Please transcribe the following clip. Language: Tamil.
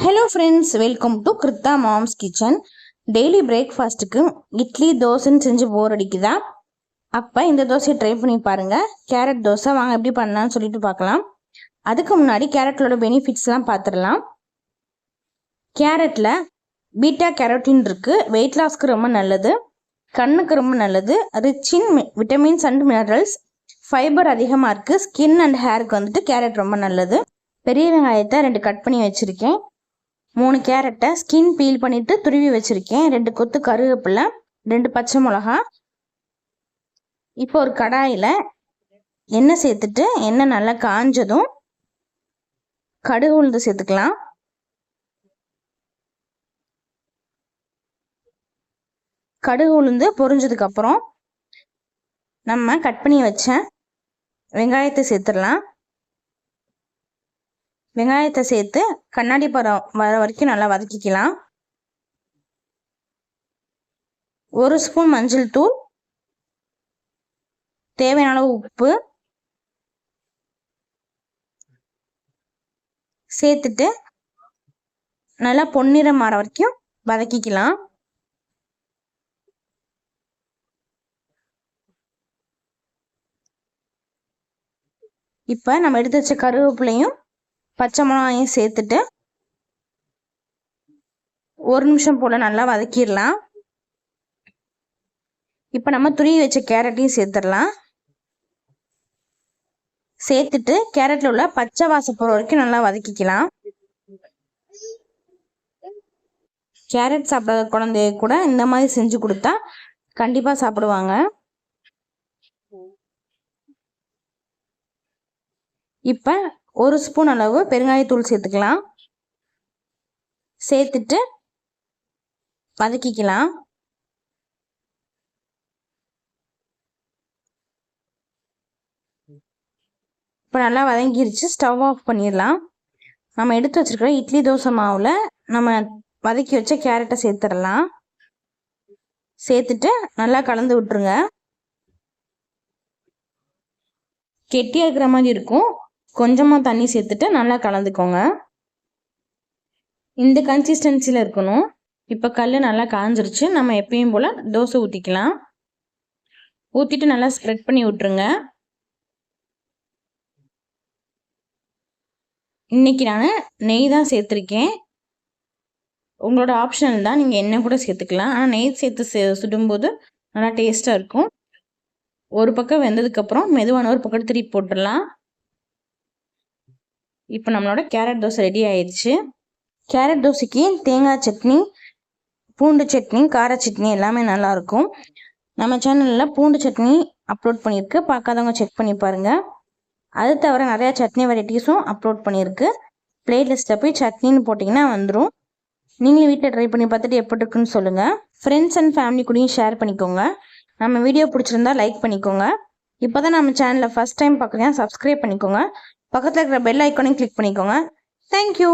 Hello friends, welcome to Krutha moms kitchen. Daily பிரேக்ஃபாஸ்ட்டுக்கு இட்லி தோசைன்னு செஞ்சு போர் அடிக்குதா? அப்போ இந்த தோசையை ட்ரை பண்ணி பாருங்கள். கேரட் தோசை வாங்க எப்படி பண்ணலான்னு சொல்லிட்டு பார்க்கலாம். அதுக்கு முன்னாடி கேரட்டோட பெனிஃபிட்ஸ்லாம் பார்த்துடலாம். கேரட்டில் பீட்டா கேரோட்டின் இருக்குது. வெயிட் லாஸ்க்கு ரொம்ப நல்லது, கண்ணுக்கு ரொம்ப நல்லது, rich in vitamins and minerals, fibre அதிகமாக இருக்குது. ஸ்கின் அண்ட் ஹேருக்கு வந்துட்டு கேரட் ரொம்ப நல்லது. பெரிய வெங்காயத்தை 2 கட் பண்ணி வச்சுருக்கேன். 3 கேரட்டை ஸ்கின் பீல் பண்ணிவிட்டு துருவி வச்சுருக்கேன். 2 கொத்து கருவேப்பிலை, 2 பச்சை மிளகா. இப்போ ஒரு கடாயில் எண்ணெய் சேர்த்துட்டு எண்ணெய் நல்லா காஞ்சதும் கடுகு உளுந்து சேர்த்துக்கலாம். கடுகு உளுந்து பொரிஞ்சதுக்கப்புறம் நம்ம கட் பண்ணி வச்ச வெங்காயத்தை சேர்த்துடலாம். வெங்காயத்தை சேர்த்து கண்ணாடி பழம் வர வரைக்கும் நல்லா வதக்கிக்கலாம். 1 ஸ்பூன் மஞ்சள் தூள், தேவையான அளவு உப்பு சேர்த்துட்டு நல்லா பொன்னிறம் மாற வரைக்கும் வதக்கிக்கலாம். இப்போ நம்ம எடுத்து வச்ச கருவேப்பிலையும் பச்சை மிளகாயும் சேர்த்துட்டு 1 நிமிஷம் போல் நல்லா வதக்கிடலாம். இப்போ நம்ம துருவி வச்ச கேரட்டையும் சேர்த்துடலாம். சேர்த்துட்டு கேரட்டில் உள்ள பச்சை வாசம் போகிற வரைக்கும் நல்லா வதக்கிக்கலாம். கேரட் சாப்பிடாத குழந்தைய கூட இந்த மாதிரி செஞ்சு கொடுத்தா கண்டிப்பாக சாப்பிடுவாங்க. இப்போ 1 ஸ்பூன் அளவு பெருங்காயத்தூள் சேர்த்துக்கலாம். சேர்த்துட்டு வதக்கிக்கலாம். இப்போ நல்லா வதங்கிருச்சு. ஸ்டவ் ஆஃப் பண்ணிடலாம். நம்ம எடுத்து வச்சிருக்கிற இட்லி தோசை மாவில் நம்ம வதக்கி வச்ச கேரட்டை சேர்த்துடலாம். சேர்த்துட்டு நல்லா கலந்து விட்டுருங்க. கெட்டியாக இருக்கிற மாதிரி இருக்கும். கொஞ்சமாக தண்ணி சேர்த்துட்டு நல்லா கலந்துக்கோங்க. இந்த கன்சிஸ்டன்சியில் இருக்கணும். இப்போ கல் நல்லா காஞ்சிருச்சு. நம்ம எப்பயும் போல் தோசை ஊற்றிக்கலாம். ஊற்றிட்டு நல்லா ஸ்ப்ரெட் பண்ணி விட்டுருங்க. இன்றைக்கி நான் நெய் தான் சேர்த்துருக்கேன். உங்களோட ஆப்ஷனல் தான், நீங்கள் எண்ணெய் கூட சேர்த்துக்கலாம். ஆனால் நெய் சேர்த்து சுடும்போது நல்லா டேஸ்ட்டாக இருக்கும். ஒரு பக்கம் வெந்ததுக்கப்புறம் மெதுவான ஒரு பக்கம் திருப்பி போட்டுடலாம். இப்போ நம்மளோட கேரட் தோசை ரெடி ஆயிடுச்சு. கேரட் தோசைக்கு தேங்காய் சட்னி, பூண்டு சட்னி, கார சட்னி எல்லாமே நல்லாயிருக்கும். நம்ம சேனலில் பூண்டு சட்னி அப்லோட் பண்ணியிருக்கு. பார்க்காதவங்க செக் பண்ணி பாருங்கள். அது தவிர நிறையா சட்னி வெரைட்டிஸும் அப்லோட் பண்ணியிருக்கு. ப்ளேலிஸ்ட்டில் போய் சட்னின்னு போட்டிங்கன்னா வந்துடும். நீங்களும் வீட்டில் ட்ரை பண்ணி பார்த்துட்டு எப்படி இருக்குன்னு சொல்லுங்கள். ஃப்ரெண்ட்ஸ் அண்ட் ஃபேமிலி கூடயும் ஷேர் பண்ணிக்கோங்க. நம்ம வீடியோ பிடிச்சிருந்தா லைக் பண்ணிக்கோங்க. இப்போ தான் நம்ம சேனலில் ஃபஸ்ட் டைம் பார்க்குறீங்க, சப்ஸ்கிரைப் பண்ணிக்கோங்க. பக்கத்தில் இருக்கிற பெல் ஐக்கானையும் கிளிக் பண்ணிக்கோங்க. தேங்க்யூ.